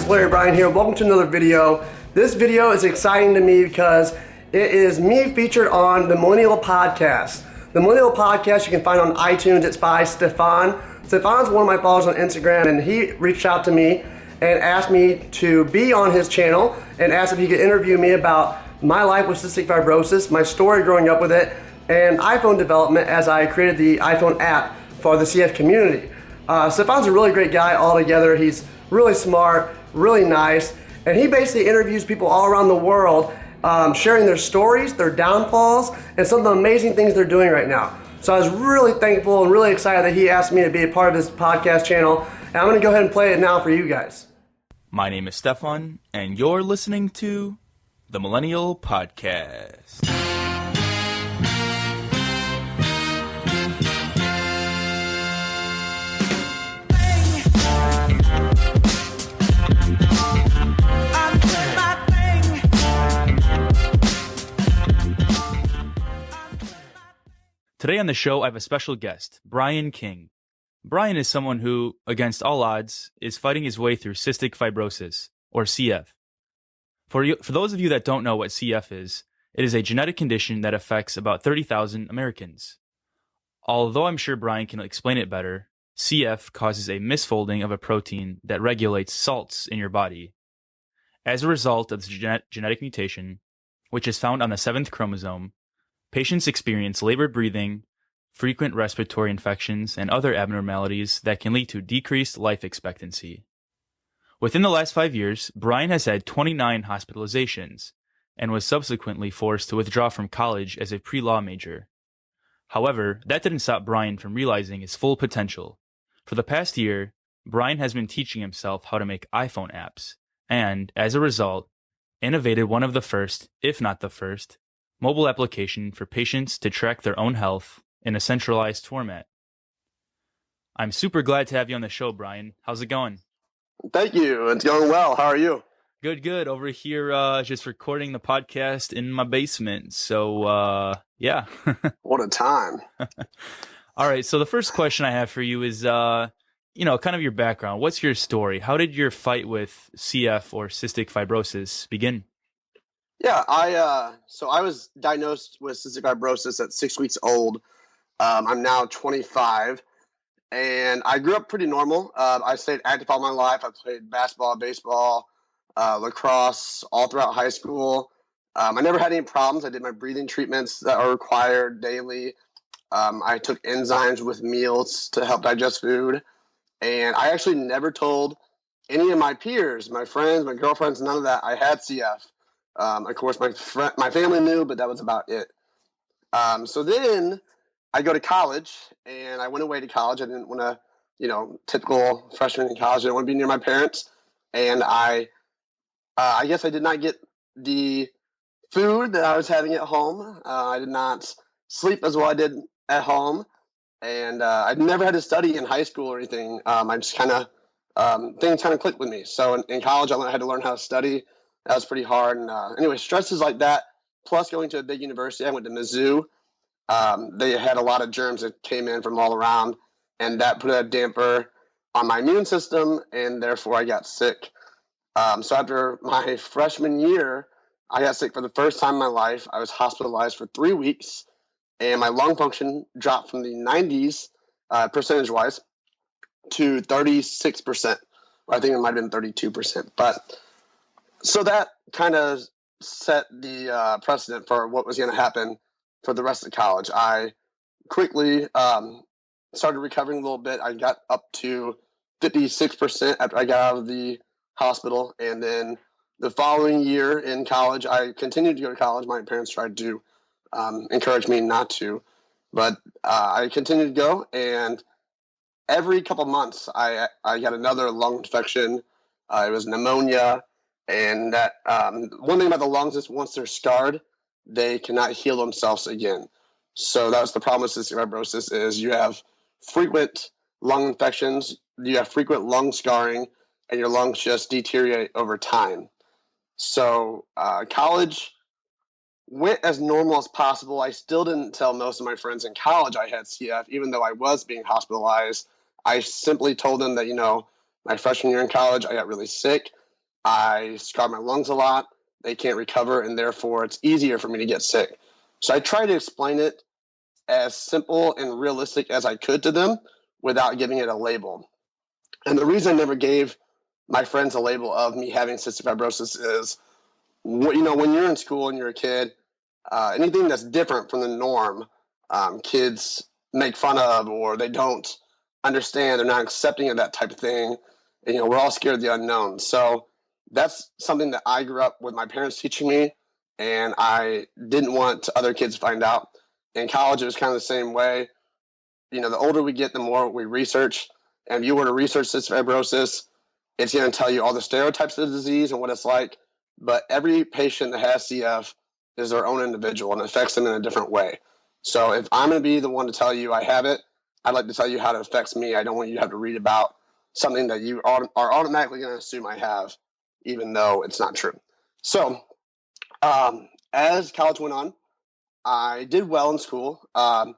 it's Larry Bryan here. Welcome to another video. This video is exciting to me because it is me featured on the Millennial Podcast. The Millennial Podcast you can find on iTunes. It's by Stefan. Stefan's one of my followers on Instagram, and he reached out to me and asked me to be on his channel and asked if he could interview me about my life with cystic fibrosis, my story growing up with it, and iPhone development as I created the iPhone app for the CF community. Stefan's a really great guy altogether. He's really smart, really nice, and he basically interviews people all around the world, sharing their stories, their downfalls, and some of the amazing things they're doing right now. So I was really thankful and really excited that he asked me to be a part of his podcast channel, and I'm going to go ahead and play it now for you guys. My name is Stefan, and you're listening to the Millennial Podcast. Today on the show, I have a special guest, Brian King. Brian is someone who, against all odds, is fighting his way through cystic fibrosis, or CF. For those of you that don't know what CF is, it is a genetic condition that affects about 30,000 Americans. Although I'm sure Brian can explain it better, CF causes a misfolding of a protein that regulates salts in your body. As a result of the genetic mutation, which is found on the 7th chromosome, patients experience labored breathing, frequent respiratory infections, and other abnormalities that can lead to decreased life expectancy. Within the last 5 years, Brian has had 29 hospitalizations and was subsequently forced to withdraw from college as a pre-law major. However, that didn't stop Brian from realizing his full potential. For the past year, Brian has been teaching himself how to make iPhone apps and, as a result, innovated one of the first, if not the first, mobile application for patients to track their own health in a centralized format. I'm super glad to have you on the show, Brian. How's it going? Thank you. It's going well. How are you? Good. Over here, just recording the podcast in my basement. So, yeah. What a time. All right. So the first question I have for you is, kind of your background. What's your story? How did your fight with CF or cystic fibrosis begin? Yeah, I was diagnosed with cystic fibrosis at 6 weeks old. I'm now 25, and I grew up pretty normal. I stayed active all my life. I played basketball, baseball, lacrosse all throughout high school. I never had any problems. I did my breathing treatments that are required daily. I took enzymes with meals to help digest food, and I actually never told any of my peers, my friends, my girlfriends, none of that, I had CF. Of course, my family knew, but that was about it. So then I go to college, and I went away to college. I didn't want to, typical freshman in college. I didn't want to be near my parents, and I guess I did not get the food that I was having at home. I did not sleep as well I did at home, and I never had to study in high school or anything. I just kind of things kind of clicked with me. So in college, I had to learn how to study. That was pretty hard. And anyway, stresses like that, plus going to a big university. I went to Mizzou. They had a lot of germs that came in from all around, and that put a damper on my immune system, and therefore I got sick. So after my freshman year, I got sick for the first time in my life. I was hospitalized for 3 weeks, and my lung function dropped from the 90s, percentage-wise, to 36%. Or I think it might have been 32%. But so that kind of set the precedent for what was going to happen for the rest of college. I quickly started recovering a little bit. I got up to 56% after I got out of the hospital. And then the following year in college, I continued to go to college. My parents tried to encourage me not to. But I continued to go. And every couple months, I got another lung infection. It was pneumonia. And that one thing about the lungs is once they're scarred, they cannot heal themselves again. So that was the problem with cystic fibrosis is you have frequent lung infections, you have frequent lung scarring, and your lungs just deteriorate over time. So college went as normal as possible. I still didn't tell most of my friends in college I had CF, even though I was being hospitalized. I simply told them that, my freshman year in college, I got really sick. I scar my lungs a lot. They can't recover, and therefore it's easier for me to get sick. So I try to explain it as simple and realistic as I could to them without giving it a label. And the reason I never gave my friends a label of me having cystic fibrosis is, when you're in school and you're a kid, anything that's different from the norm, kids make fun of, or they don't understand. They're not accepting of that type of thing. And, we're all scared of the unknown. So that's something that I grew up with my parents teaching me, and I didn't want other kids to find out. In college, it was kind of the same way. The older we get, the more we research. And if you were to research cystic fibrosis, it's going to tell you all the stereotypes of the disease and what it's like. But every patient that has CF is their own individual and affects them in a different way. So if I'm going to be the one to tell you I have it, I'd like to tell you how it affects me. I don't want you to have to read about something that you are automatically going to assume I have, even though it's not true. So as college went on, I did well in school. I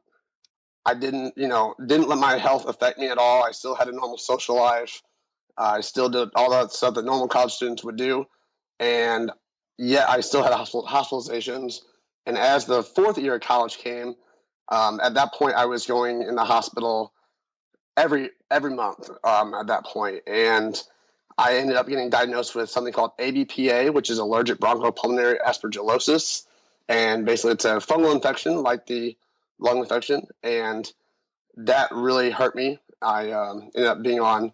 didn't let my health affect me at all. I still had a normal social life. I still did all that stuff that normal college students would do. And yet I still had hospitalizations. And as the fourth year of college came, at that point I was going in the hospital every month at that point. And I ended up getting diagnosed with something called ABPA, which is allergic bronchopulmonary aspergillosis. And basically it's a fungal infection like the lung infection. And that really hurt me. I ended up being on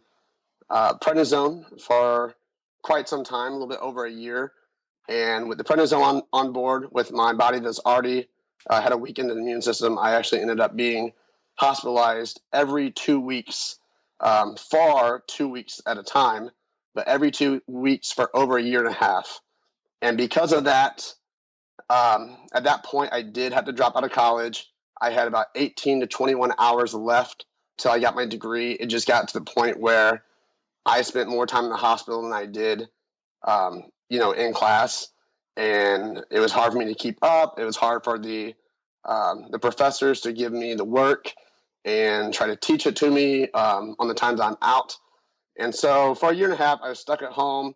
prednisone for quite some time, a little bit over a year. And with the prednisone on board, with my body that's already had a weakened immune system, I actually ended up being hospitalized every 2 weeks, for 2 weeks at a time, but every 2 weeks for over a year and a half. And because of that, at that point, I did have to drop out of college. I had about 18 to 21 hours left till I got my degree. It just got to the point where I spent more time in the hospital than I did, in class, and it was hard for me to keep up. It was hard for the professors to give me the work and try to teach it to me on the times I'm out. And so for a year and a half, I was stuck at home.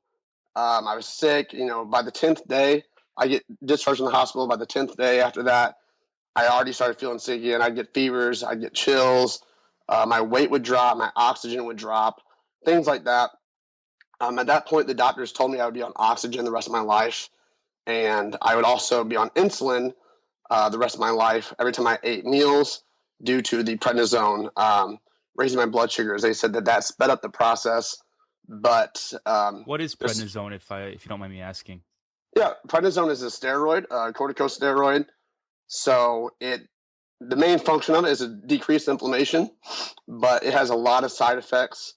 I was sick. By the 10th day, I get discharged from the hospital. By the 10th day after that, I already started feeling sick again. I'd get fevers. I'd get chills. My weight would drop. My oxygen would drop. Things like that. At that point, the doctors told me I would be on oxygen the rest of my life, and I would also be on insulin the rest of my life every time I ate meals due to the prednisone raising my blood sugars. They said that sped up the process, but what is prednisone, if you don't mind me asking? Yeah, prednisone is a steroid, corticosteroid. So the main function of it is to decrease inflammation, but it has a lot of side effects.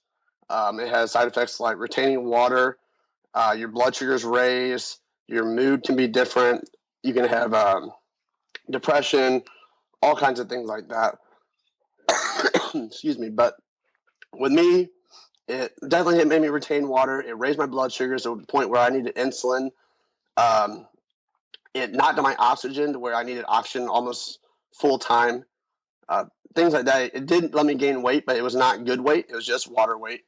It has side effects like retaining water, your blood sugars raise, your mood can be different. You can have depression, all kinds of things like that. Excuse me. But with me, it definitely made me retain water. It raised my blood sugars to the point where I needed insulin. It knocked down my oxygen to where I needed oxygen almost full time. Things like that. It didn't let me gain weight, but it was not good weight. It was just water weight.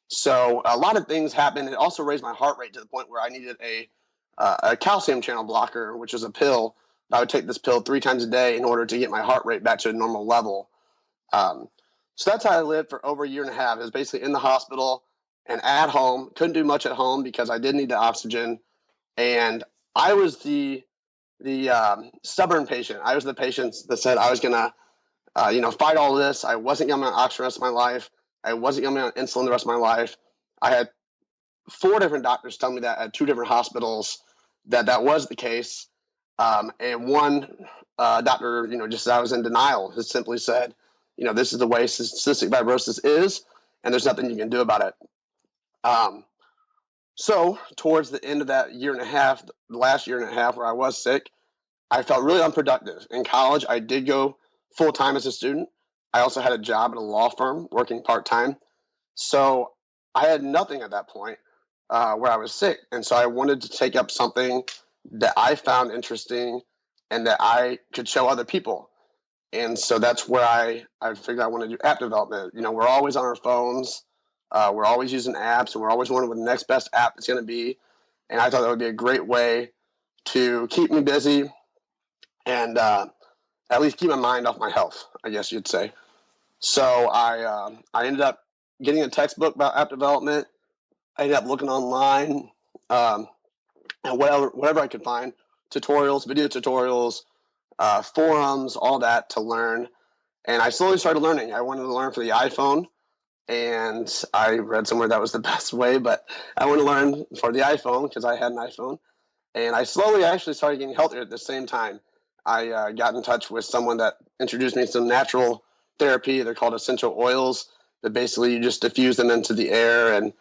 So a lot of things happened. It also raised my heart rate to the point where I needed a calcium channel blocker, which is a pill. I would take this pill 3 times a day in order to get my heart rate back to a normal level. So that's how I lived for over a year and a half. It was basically in the hospital and at home. Couldn't do much at home because I did need the oxygen. And I was the stubborn patient. I was the patient that said I was going to fight all this. I wasn't going to be on oxygen the rest of my life. I wasn't going to be on insulin the rest of my life. I had 4 different doctors tell me that at 2 different hospitals that was the case. And one doctor, just as I was in denial, has simply said, this is the way cystic fibrosis is, and there's nothing you can do about it. So towards the end of that year and a half, the last year and a half where I was sick, I felt really unproductive. In college, I did go full-time as a student. I also had a job at a law firm working part-time. So I had nothing at that point where I was sick. And so I wanted to take up something that I found interesting and that I could show other people. And so that's where I figured I want to do app development. We're always on our phones. We're always using apps, and we're always wondering what the next best app is going to be. And I thought that would be a great way to keep me busy and at least keep my mind off my health, I guess you'd say. So I ended up getting a textbook about app development. I ended up looking online and whatever I could find, tutorials, video tutorials, forums, all that to learn. And I slowly started learning. I wanted to learn for the iPhone, and I read somewhere that was the best way, but I wanted to learn for the iPhone because I had an iPhone. And I slowly actually started getting healthier at the same time. I got in touch with someone that introduced me to some natural therapy. They're called essential oils, that basically you just diffuse them into the air, and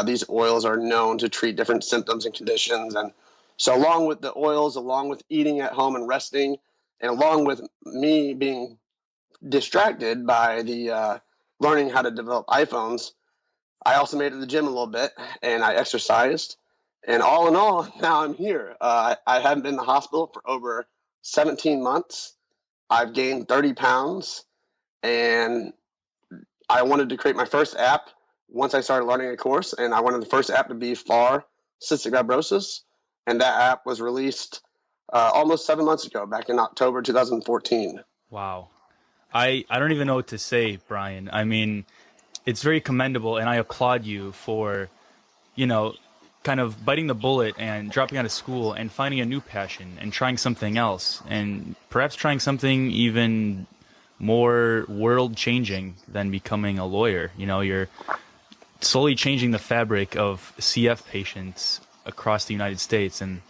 these oils are known to treat different symptoms and conditions. And so along with the oils, along with eating at home and resting, and along with me being distracted by the learning how to develop iPhones, I also made it to the gym a little bit, and I exercised. And all in all, now I'm here. I haven't been in the hospital for over 17 months. I've gained 30 pounds, and I wanted to create my first app once I started learning a course, and I wanted the first app to be for cystic fibrosis, and that app was released almost 7 months ago, back in October 2014. Wow. I don't even know what to say, Brian. I mean, it's very commendable, and I applaud you for, kind of biting the bullet and dropping out of school and finding a new passion and trying something else, and perhaps trying something even more world-changing than becoming a lawyer. You're slowly changing the fabric of CF patients across the United States, and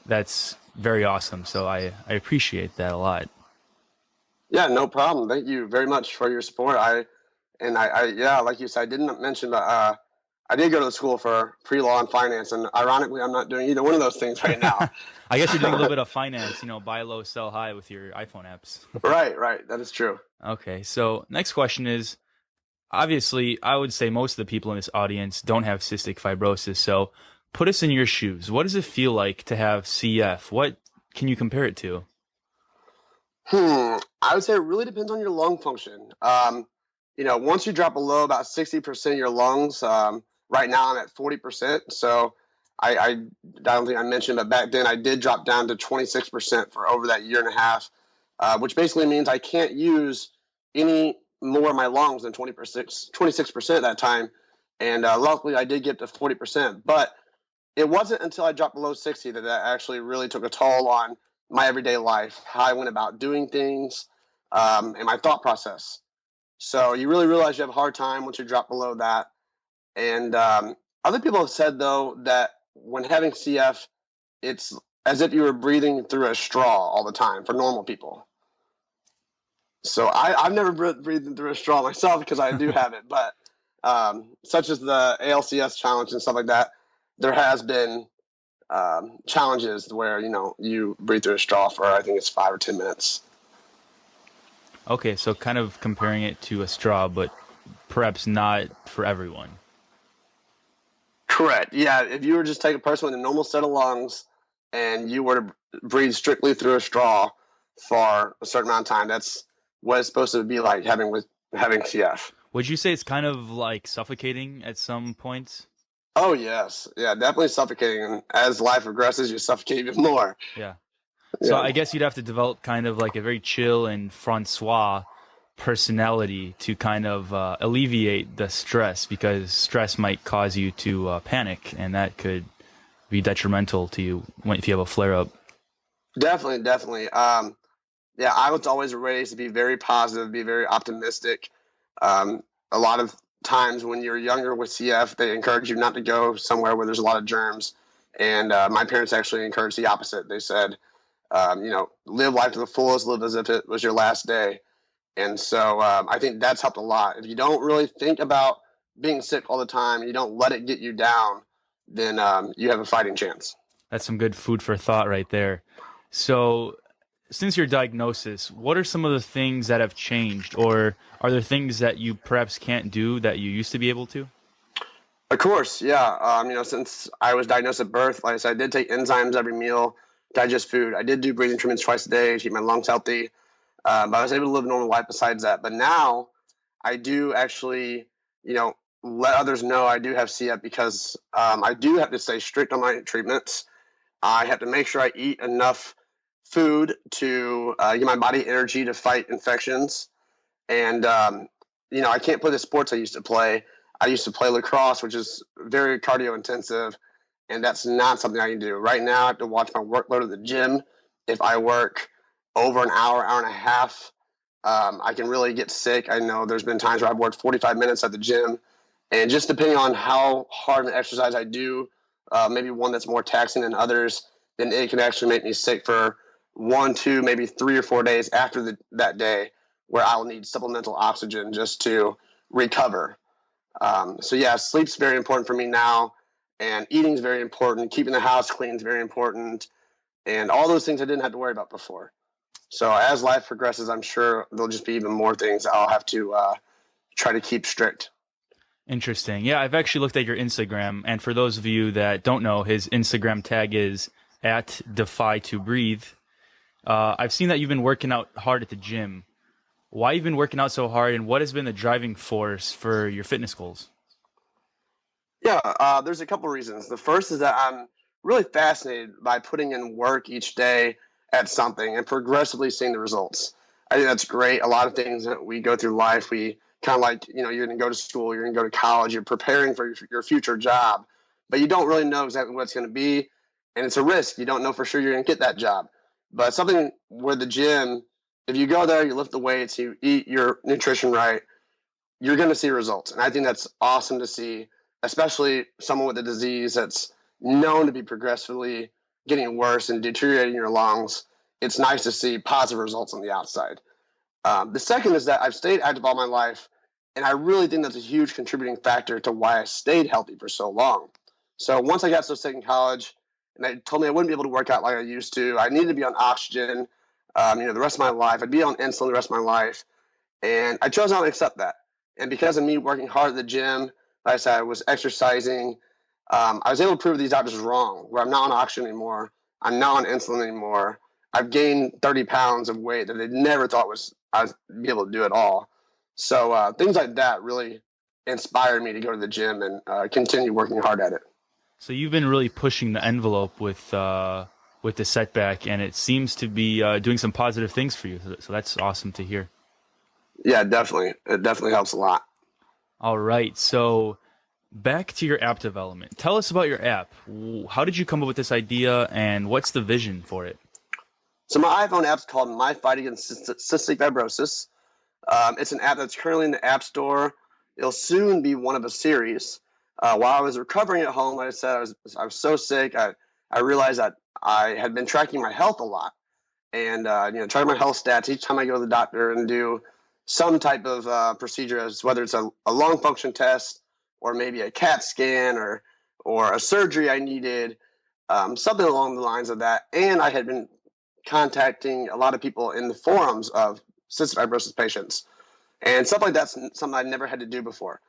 that's very awesome. So I appreciate that a lot. Yeah, no problem. Thank you very much for your support. Yeah, like you said, I didn't mention, but I did go to the school for pre-law and finance, and ironically, I'm not doing either one of those things right now. I guess you're doing a little bit of finance, buy low, sell high with your iPhone apps. Right. That is true. Okay, so next question is, obviously, I would say most of the people in this audience don't have cystic fibrosis, so put us in your shoes. What does it feel like to have CF? What can you compare it to? I would say it really depends on your lung function. Once you drop below about 60% of your lungs, right now I'm at 40%. So I don't think I mentioned, but back then I did drop down to 26% for over that year and a half, which basically means I can't use any more of my lungs than 26% at that time. And luckily I did get to 40%, but it wasn't until I dropped below 60 that actually really took a toll on my everyday life, how I went about doing things, and my thought process. So you really realize you have a hard time once you drop below that. And other people have said, though, that when having CF, it's as if you were breathing through a straw all the time for normal people. So I've never breathed through a straw myself because I do have it. But such as the ALCS challenge and stuff like that, there has been challenges where, you breathe through a straw for, I think it's 5 or 10 minutes. Okay, so kind of comparing it to a straw, but perhaps not for everyone. Correct. Yeah, if you were just take a person with a normal set of lungs and you were to breathe strictly through a straw for a certain amount of time, that's what it's supposed to be like having CF. Would you say it's kind of like suffocating at some points? Oh, yes. Yeah, definitely suffocating. And as life progresses, you suffocate even more. Yeah. So I guess you'd have to develop kind of like a very chill and Francois personality to kind of alleviate the stress, because stress might cause you to panic, and that could be detrimental to you if you have a flare-up. Definitely. I was always raised to be very positive, be very optimistic. A lot of times when you're younger with CF, they encourage you not to go somewhere where there's a lot of germs. And my parents actually encouraged the opposite. They said, live life to the fullest, live as if it was your last day. And so I think that's helped a lot. If you don't really think about being sick all the time and you don't let it get you down, then you have a fighting chance. That's some good food for thought right there. So since your diagnosis, what are some of the things that have changed, or are there things that you perhaps can't do that you used to be able to? Of course, yeah. Since I was diagnosed at birth, like I said, I did take enzymes every meal, digest food. I did do breathing treatments twice a day to keep my lungs healthy. But I was able to live a normal life besides that. But now I do actually, let others know I do have CF because I do have to stay strict on my treatments. I have to make sure I eat enough food to give my body energy to fight infections. And, I can't play the sports I used to play. I used to play lacrosse, which is very cardio intensive, and that's not something I can do. Right now, I have to watch my workload at the gym. If I work over an hour, hour and a half, I can really get sick. I know there's been times where I've worked 45 minutes at the gym, and just depending on how hard an exercise I do, maybe one that's more taxing than others, then it can actually make me sick for 1, 2, maybe 3 or 4 days after that day, where I'll need supplemental oxygen just to recover. So yeah, sleep's very important for me now, and eating's very important. Keeping the house clean is very important, and all those things I didn't have to worry about before. So as life progresses, I'm sure there'll just be even more things I'll have to try to keep strict. Interesting. Yeah, I've actually looked at your Instagram, and for those of you that don't know, his Instagram tag is at Defy to Breathe. I've seen that you've been working out hard at the gym. Why you've been working out so hard, and what has been the driving force for your fitness goals? Yeah, there's a couple reasons. The first is that I'm really fascinated by putting in work each day at something and progressively seeing the results. I think that's great. A lot of things that we go through life, we kind of like, you're going to go to school, you're going to go to college, you're preparing for your future job, but you don't really know exactly what it's going to be, and it's a risk. You don't know for sure you're going to get that job. But something where the gym, if you go there, you lift the weights, you eat your nutrition right, you're going to see results. And I think that's awesome to see, especially someone with a disease that's known to be progressively getting worse and deteriorating your lungs. It's nice to see positive results on the outside. The second is that I've stayed active all my life, and I really think that's a huge contributing factor to why I stayed healthy for so long. So once I got so sick in college, and they told me I wouldn't be able to work out like I used to, I needed to be on oxygen, the rest of my life. I'd be on insulin the rest of my life, and I chose not to accept that. And because of me working hard at the gym, like I said, I was exercising, I was able to prove these doctors wrong, where I'm not on oxygen anymore, I'm not on insulin anymore. I've gained 30 pounds of weight that they never thought I was be able to do at all. So things like that really inspired me to go to the gym and continue working hard at it. So you've been really pushing the envelope with the setback, and it seems to be doing some positive things for you. So that's awesome to hear. Yeah, definitely. It definitely helps a lot. All right. So back to your app development. Tell us about your app. How did you come up with this idea, and what's the vision for it? So my iPhone app's called My Fight Against Cystic Fibrosis. It's an app that's currently in the App Store. It'll soon be one of a series. While I was recovering at home, like I said, I was so sick. I realized that I had been tracking my health a lot, and tracking my health stats each time I go to the doctor and do some type of procedure, as whether it's a lung function test or maybe a CAT scan or a surgery I needed, something along the lines of that. And I had been contacting a lot of people in the forums of cystic fibrosis patients, and stuff like that's something I never had to do before.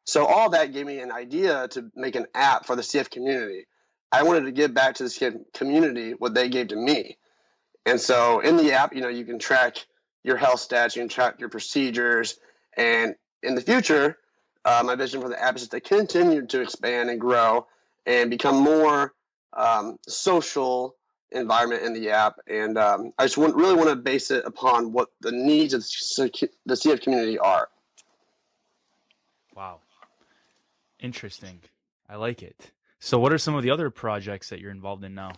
So all that gave me an idea to make an app for the CF community. I wanted to give back to the CF community what they gave to me. And so in the app, you can track your health stats, you can track your procedures, and in the future, my vision for the app is to continue to expand and grow and become more social environment in the app. And I just really want to base it upon what the needs of the CF community are. Wow. Interesting. I like it. So what are some of the other projects that you're involved in now?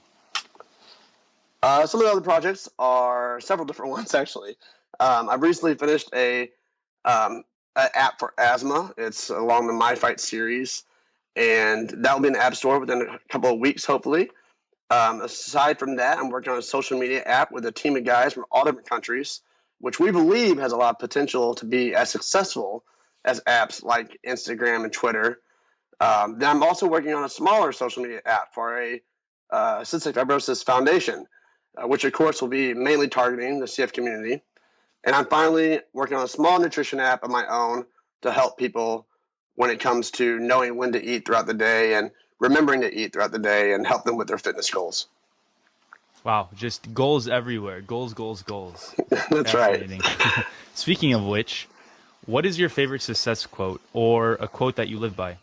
Some of the other projects are several different ones, actually. I've recently finished an app for asthma. It's along the My Fight series, and that will be in the App Store within a couple of weeks, hopefully. Aside from that, I'm working on a social media app with a team of guys from all different countries, which we believe has a lot of potential to be as successful as apps like Instagram and Twitter. Then I'm also working on a smaller social media app for a Cystic Fibrosis Foundation, which of course will be mainly targeting the CF community. And I'm finally working on a small nutrition app of my own to help people when it comes to knowing when to eat throughout the day and remembering to eat throughout the day and help them with their fitness goals. Wow, just goals everywhere. Goals, goals, goals. That's right. Speaking of which, What is your favorite success quote or a quote that you live by?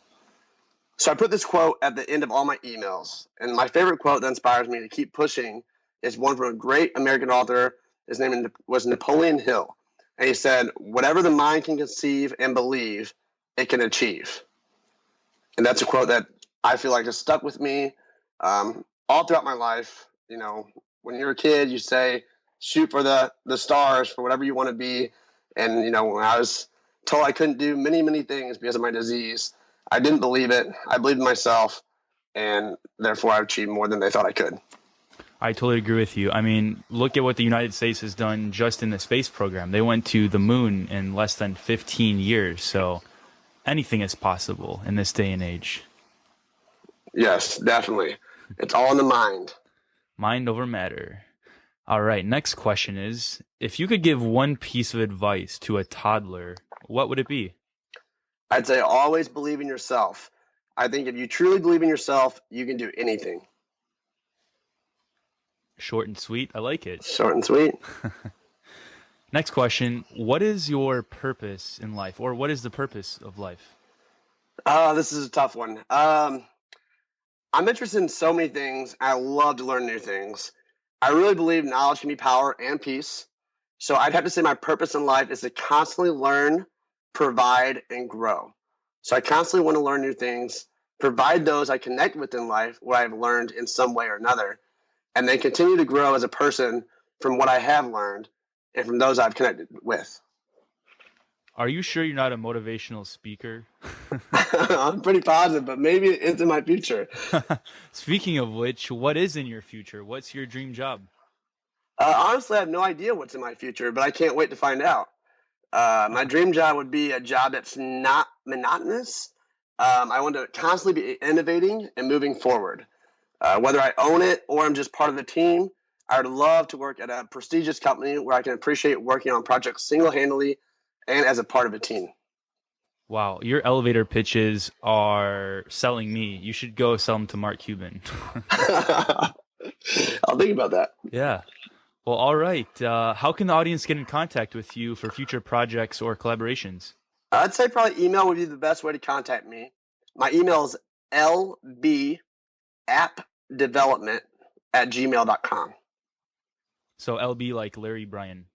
So I put this quote at the end of all my emails. And my favorite quote that inspires me to keep pushing is one from a great American author. His name was Napoleon Hill. And he said, whatever the mind can conceive and believe, it can achieve. And that's a quote that I feel like has stuck with me all throughout my life. You know, when you're a kid, you say, shoot for the stars, for whatever you want to be. And, you know, when I was told I couldn't do many, many things because of my disease, I didn't believe it. I believed in myself, and therefore I've achieved more than they thought I could. I totally agree with you. I mean, look at what the United States has done just in the space program. They went to the moon in less than 15 years. So anything is possible in this day and age. Yes, definitely. It's all in the mind. Mind over matter. All right, next question is, if you could give one piece of advice to a toddler, what would it be? I'd say always believe in yourself. I think if you truly believe in yourself, you can do anything. Short and sweet. I like it. Short and sweet. Next question. What is your purpose in life, or what is the purpose of life? This is a tough one. I'm interested in so many things. I love to learn new things. I really believe knowledge can be power and peace. So I'd have to say my purpose in life is to constantly learn, provide, and grow. So I constantly want to learn new things, provide those I connect with in life, what I've learned in some way or another, and then continue to grow as a person from what I have learned and from those I've connected with. Are you sure you're not a motivational speaker? I'm pretty positive, but maybe it's in my future. Speaking of which, what is in your future? What's your dream job? Honestly, I have no idea what's in my future, but I can't wait to find out. My dream job would be a job that's not monotonous. I want to constantly be innovating and moving forward. Whether I own it or I'm just part of the team, I would love to work at a prestigious company where I can appreciate working on projects single-handedly and as a part of a team. Wow, your elevator pitches are selling me. You should go sell them to Mark Cuban. I'll think about that. Yeah. Well, all right. How can the audience get in contact with you for future projects or collaborations? I'd say probably email would be the best way to contact me. My email is lbappdevelopment@gmail.com. So LB like Larry Bryan.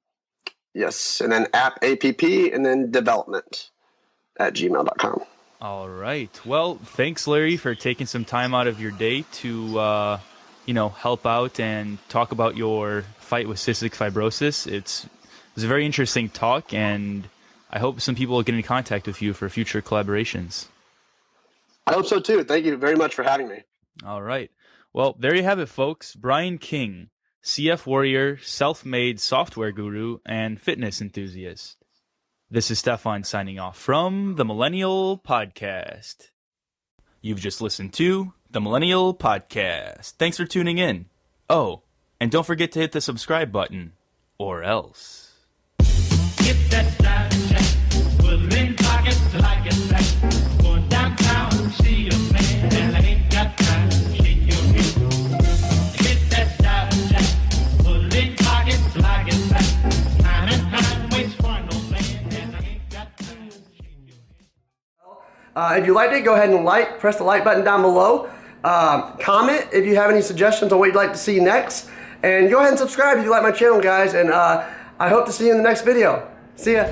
Yes, and then app, A-P-P, and then development@gmail.com. All right. Well, thanks, Larry, for taking some time out of your day to, help out and talk about your fight with cystic fibrosis. It was a very interesting talk, and I hope some people will get in contact with you for future collaborations. I hope so, too. Thank you very much for having me. All right. Well, there you have it, folks. Brian King, CF warrior, self-made software guru, and fitness enthusiast. This is Stefan signing off from the Millennial Podcast. You've just listened to the Millennial Podcast. Thanks for tuning in. Oh, and don't forget to hit the subscribe button, or else. Get that style check, put it in pockets till I get back. Going downtown to see a man, and I ain't got time to shake your head. Get that style check, put it in pockets till I get back. Time and time waits for no man, and I ain't got time to shake your head. If you liked it, go ahead and press the like button down below. Comment if you have any suggestions on what you'd like to see next. And go ahead and subscribe if you like my channel, guys. And I hope to see you in the next video. See ya.